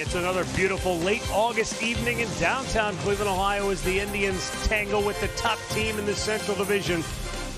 It's another beautiful late August evening in downtown Cleveland, Ohio, as the Indians tangle with the top team in the Central Division,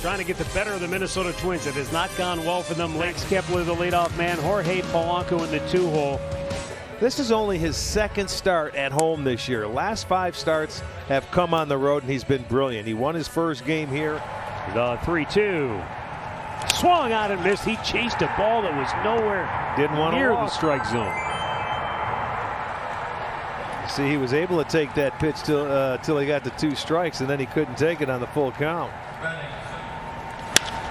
trying to get the better of the Minnesota Twins. It has not gone well for them. Max Kepler, the leadoff man, Jorge Polanco in the 2-hole. This is only his second start at home this year. Last 5 starts have come on the road, and he's been brilliant. He won his first game here. The 3-2. Swung out and missed. He chased a ball that was nowhere near the strike zone. See, he was able to take that pitch till he got to 2 strikes, and then he couldn't take it on the full count.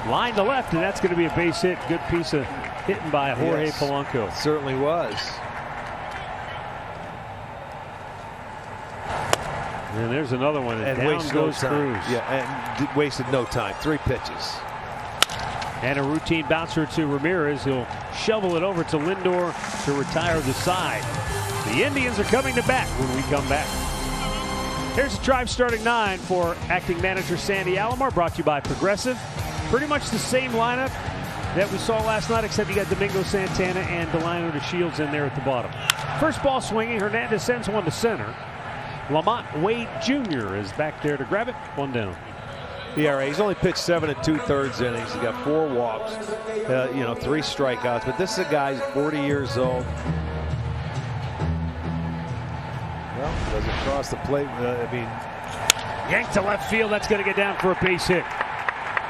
Line to left, and that's going to be a base hit. Good piece of hitting by Jorge Polanco. Certainly was. And there's another one. And down goes Cruz. Yeah, and wasted no time. 3 pitches. And a routine bouncer to Ramirez. He'll shovel it over to Lindor to retire the side. The Indians are coming to bat when we come back. Here's the Tribe starting 9 for acting manager Sandy Alomar, brought to you by Progressive. Pretty much the same lineup that we saw last night, except you got Domingo Santana and Delino DeShields in there at the bottom. First ball swinging. Hernandez sends one to center. Lamont Wade Jr. is back there to grab it. 1 down. ERA, he's only pitched 7 2/3 innings. He's got 4 walks, 3 strikeouts. But this is a guy who's 40 years old. Well, doesn't cross the plate. Yanked to left field. That's going to get down for a base hit.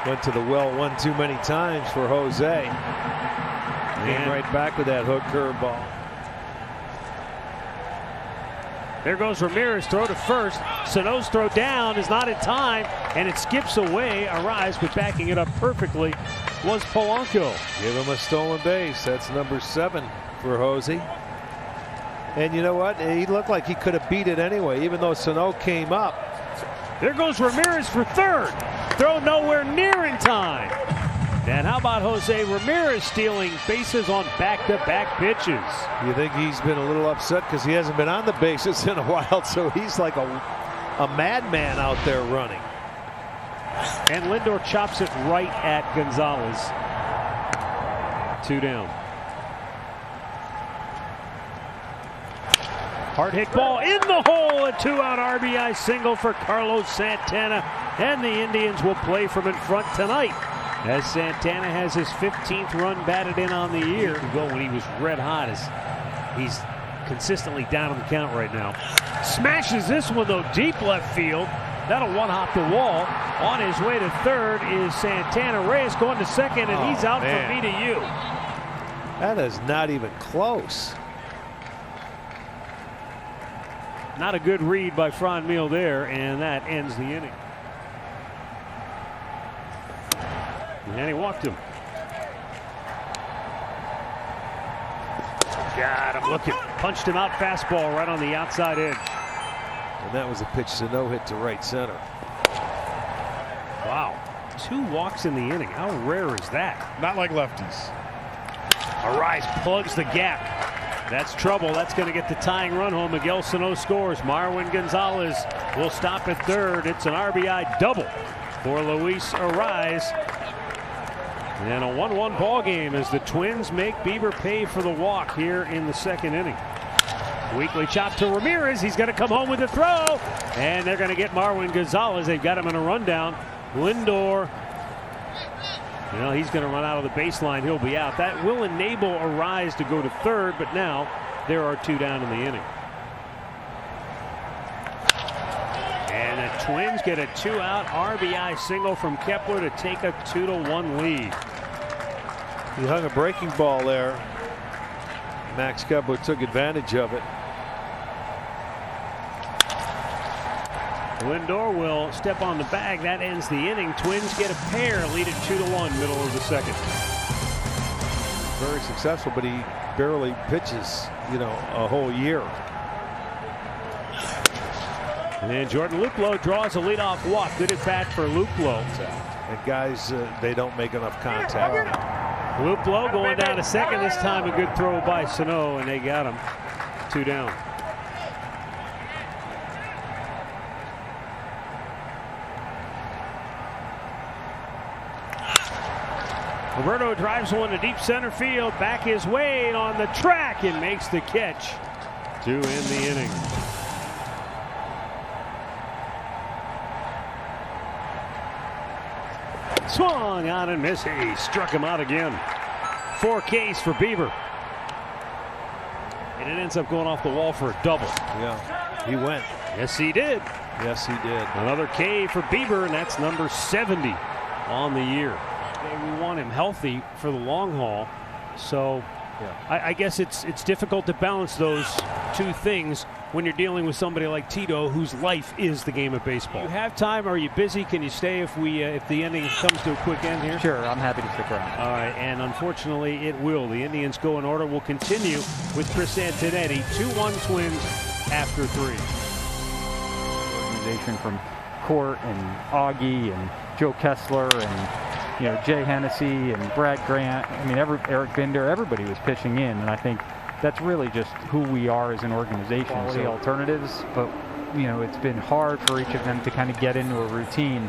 Went to the well one too many times for Jose. Came right back with that hook curveball. There goes Ramirez, throw to first. Sano's throw down is not in time, and it skips away. Arise, but backing it up perfectly was Polanco. Give him a stolen base. That's number 7 for Jose. And you know what? He looked like he could have beat it anyway, even though Sano came up. There goes Ramirez for third. Throw nowhere near in time. And how about Jose Ramirez stealing bases on back-to-back pitches? You think he's been a little upset because he hasn't been on the bases in a while, so he's like a madman out there running. And Lindor chops it right at Gonzalez. 2 down. Hard hit ball in the hole. A 2-out RBI single for Carlos Santana. And the Indians will play from in front tonight, as Santana has his 15th run batted in on the year. Ago when he was red hot, as he's consistently down on the count right now. Smashes this one though, deep left field. That'll one-hop the wall. On his way to third is Santana. Reyes going to second, and he's out from me to you. That is not even close. Not a good read by Franmil there, and that ends the inning. And he walked him. Got him looking. Punched him out fastball right on the outside edge. And that was a pitch Sano hit to right center. Wow. 2 walks in the inning. How rare is that? Not like lefties. Arise plugs the gap. That's trouble. That's going to get the tying run home. Miguel Sano scores. Marwin Gonzalez will stop at third. It's an RBI double for Luis Arise. And a 1-1 ball game as the Twins make Bieber pay for the walk here in the 2nd inning. Weekly chop to Ramirez. He's going to come home with a throw. And they're going to get Marwin Gonzalez. They've got him in a rundown. Lindor, he's going to run out of the baseline. He'll be out. That will enable Arise to go to third, but now there are 2 down in the inning. And the Twins get a 2-out RBI single from Kepler to take a 2-1 lead. He hung a breaking ball there. Max Kepler took advantage of it. Lindor will step on the bag. That ends the inning. Twins get a pair, lead it 2-1, middle of the 2nd. Very successful, but he barely pitches, a whole year. And Jordan Luplow draws a leadoff walk. Good at bat for Luplow. And guys, they don't make enough contact. Luplow going down to second this time. A good throw by Sano, and they got him. 2 down. Roberto drives one to deep center field. Back is Wade on the track and makes the catch. to end the inning. Swung on and missed. He struck him out again. 4 Ks for Bieber. And it ends up going off the wall for a double. Yeah, he went. Yes, he did. Yes, he did. Another K for Bieber, and that's number 70 on the year. We want him healthy for the long haul. So yeah. I guess it's difficult to balance those two things when you're dealing with somebody like Tito, whose life is the game of baseball. You have time? Are you busy? Can you stay if the inning comes to a quick end here? Sure, I'm happy to stick around. All right, and unfortunately it will. The Indians go in order. We'll continue with Chris Antonetti. 2-1 Twins after 3. Organization from Court and Augie and Joe Kessler and Jay Hennessy and Brad Grant. I mean, Eric Binder, everybody was pitching in, and I think that's really just who we are as an organization. Quality alternatives, but it's been hard for each of them to kind of get into a routine. He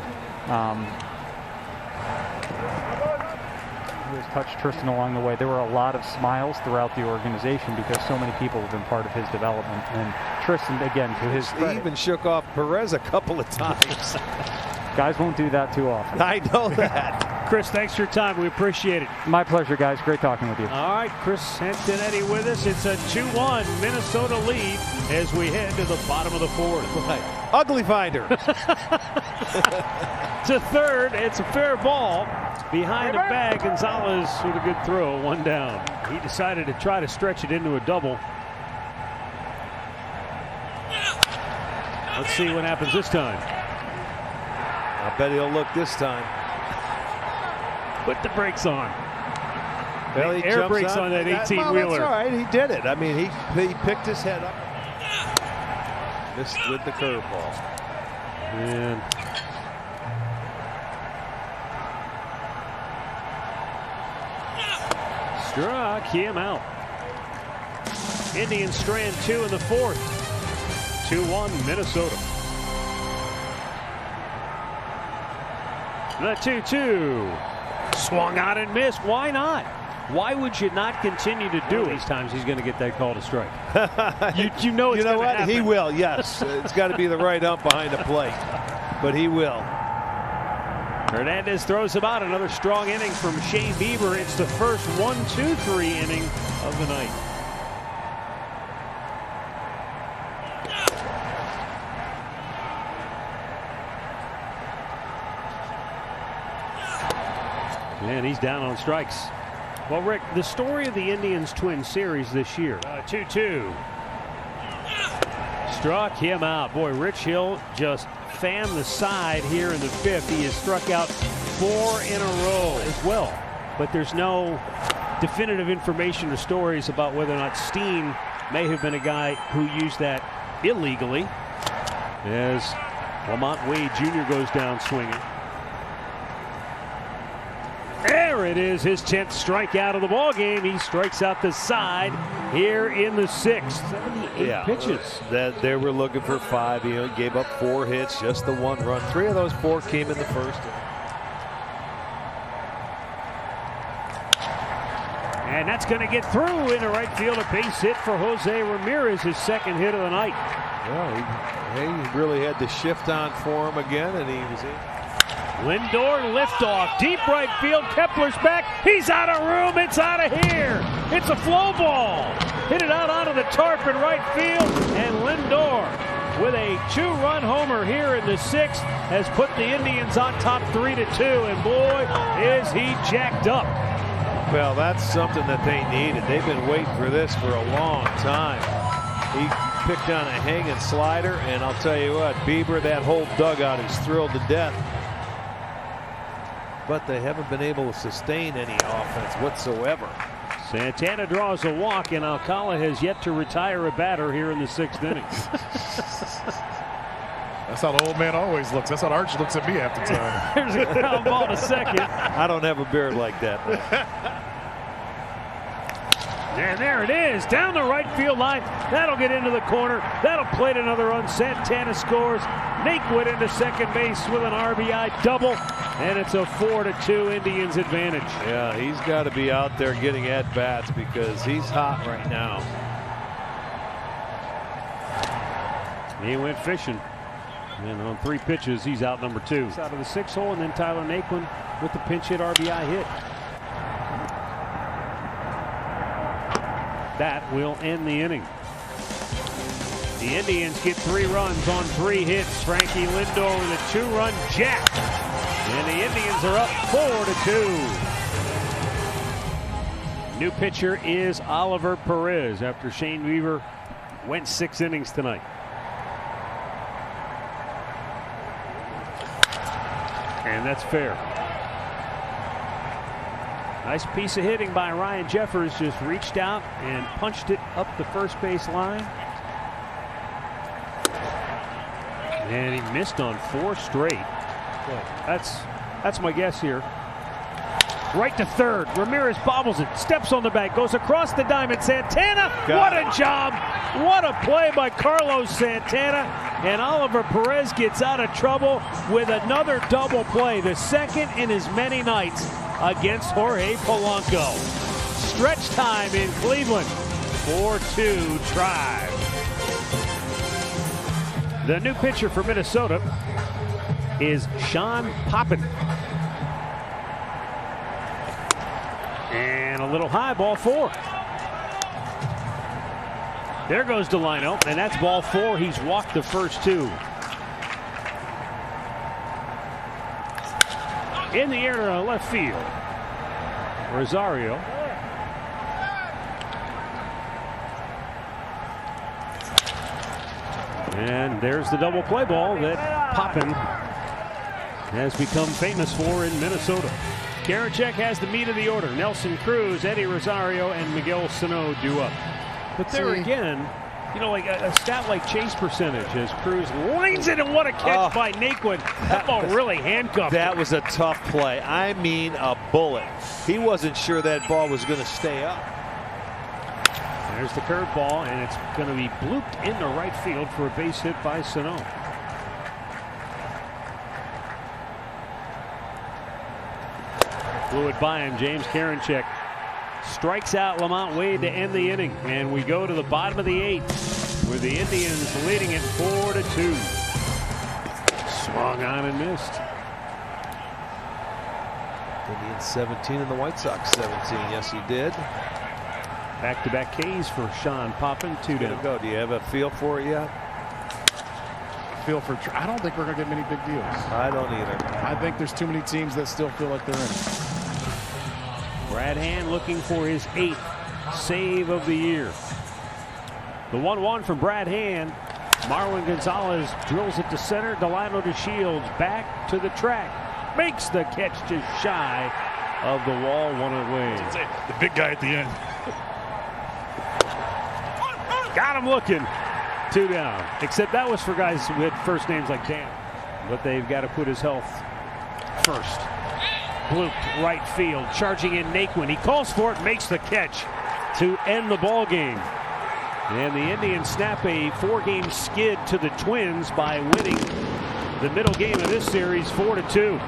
has touched Tristan along the way. There were a lot of smiles throughout the organization because so many people have been part of his development. And Tristan, again, to his credit, he even shook off Perez a couple of times. Guys won't do that too often. I know that. Chris, thanks for your time. We appreciate it. My pleasure, guys. Great talking with you. All right, Chris Antonetti with us. It's a 2-1 Minnesota lead as we head to the bottom of the 4th. Right. Ugly finder. To third, it's a fair ball. Behind the bag, Gonzalez with a good throw, 1 down. He decided to try to stretch it into a double. Let's see what happens this time. I bet he'll look this time. Put the brakes on. Well, he air brakes on that 18-wheeler. That's all right. He did it. I mean, he picked his head up. Missed with the curveball. And struck him out. Indians strand 2 in the 4th. 2-1 Minnesota. The 2-2. Swung out and missed. Why not? Why would you not continue to do it? These times he's going to get that call to strike. you know it's going to happen. He will, yes. It's got to be the right ump behind the plate. But he will. Hernandez throws him out. Another strong inning from Shane Bieber. It's the first 1-2-3 inning of the night. And he's down on strikes. Well, Rick, the story of the Indians-Twins series this year. 2-2. Struck him out. Boy, Rich Hill just fanned the side here in the 5th. He has struck out 4 in a row as well. But there's no definitive information or stories about whether or not Steen may have been a guy who used that illegally. As Lamont Wade Jr. goes down swinging. There it is, his 10th strikeout of the ball game. He strikes out the side here in the 6th. 78 pitches. They were looking for 5. He gave up 4 hits, just the 1 run. 3 of those 4 came in the 1st. And that's going to get through into right field. A base hit for Jose Ramirez, his 2nd hit of the night. Well, he really had the shift on for him again, and he was in. Lindor liftoff, deep right field. Kepler's back. He's out of room. It's out of here. It's a flow ball. Hit it out onto the tarp in right field. And Lindor, with a 2-run homer here in the 6th, has put the Indians on top 3-2. And boy, is he jacked up. Well, that's something that they needed. They've been waiting for this for a long time. He picked on a hanging slider, and I'll tell you what, Bieber, that whole dugout is thrilled to death. But they haven't been able to sustain any offense whatsoever. Santana draws a walk, and Alcala has yet to retire a batter here in the 6th inning. That's how the old man always looks. That's how Arch looks at me half the time. There's a ground ball to second. I don't have a beard like that. And there it is, down the right field line. That'll get into the corner. That'll plate another run. Santana scores. Naquin into second base with an RBI double. And it's a 4-2 Indians advantage. Yeah, he's got to be out there getting at-bats because he's hot right now. He went fishing. And on 3 pitches, he's out number 2. He's out of the 6 hole, and then Tyler Naquin with the pinch hit RBI hit. That will end the inning. The Indians get 3 runs on 3 hits. Frankie Lindor with a 2-run jack. And the Indians are up 4-2. New pitcher is Oliver Perez after Shane Bieber went 6 innings tonight. And that's fair. Nice piece of hitting by Ryan Jeffers. Just reached out and punched it up the first base line. And he missed on 4 straight. That's my guess here. Right to third. Ramirez bobbles it. Steps on the bag. Goes across the diamond. Santana. What a job. What a play by Carlos Santana. And Oliver Perez gets out of trouble with another double play. The second in as many nights against Jorge Polanco. Stretch time in Cleveland. 4-2 Tribe. The new pitcher for Minnesota is Sean Poppen. And a little high, ball 4. There goes Delino, and that's ball 4. He's walked the first 2. In the air to left field. Rosario. And there's the double play ball that Poppen has become famous for in Minnesota. Karinchak has the meat of the order. Nelson Cruz, Eddie Rosario, and Miguel Sano due up. But there again, you know, like a stat like chase percentage as Cruz lanes it, and what a catch by Naquin. That ball really handcuffed. That was a tough play. I mean, a bullet. He wasn't sure that ball was going to stay up. There's the curveball, and it's going to be blooped into right field for a base hit by Sano. Blew it by him. James Karinchak strikes out Lamont Wade to end the inning, and we go to the bottom of the 8th with the Indians leading it 4-2. Swung on and missed. Indians 17 and the White Sox 17. Yes, he did. Back-to-back Ks for Sean Poppen. 2 down. Go. Do you have a feel for it yet? I don't think we're going to get many big deals. I don't either. I think there's too many teams that still feel like they're in it. Brad Hand looking for his 8th save of the year. The 1-1 from Brad Hand. Marwin Gonzalez drills it to center. Delino to Shields. Back to the track. Makes the catch just shy of the wall. 1 away. The big guy at the end. Got him looking. 2 down. Except that was for guys who had first names like Dan. But they've got to put his health first. Blooped right field. Charging in Naquin. He calls for it. Makes the catch to end the ball game. And the Indians snap a 4-game skid to the Twins by winning the middle game of this series 4-2.